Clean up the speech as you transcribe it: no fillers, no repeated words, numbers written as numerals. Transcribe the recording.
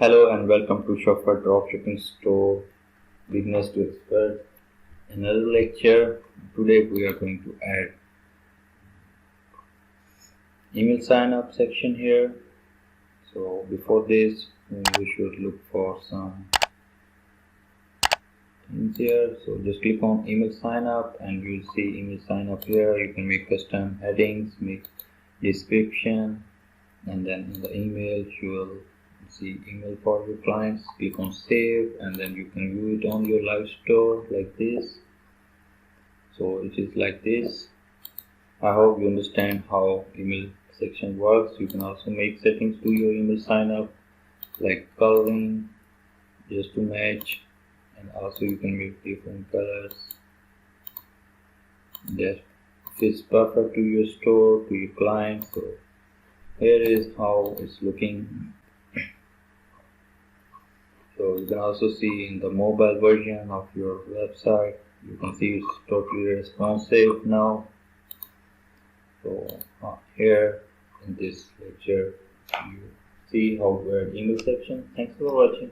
Hello and welcome to Shopify Dropshipping Store Beginners to Expert. Another lecture. Today we are going to add email sign up section here. So before this we should look for some things here. So just click on email sign up and you'll see email sign up here. You can make custom headings, make description, and then in the email you will see email for your clients. Click on save and then you can view it on your live store like this. So it is like this. I hope you understand how email section works. You can also make settings to your email sign up like coloring just to match, and also you can make different colors that fits perfect to your store, to your client. So here is how it's looking. So you can also see in the mobile version of your website, you can see it's totally responsive now. So here in this lecture you see how we're email section. Thanks for watching.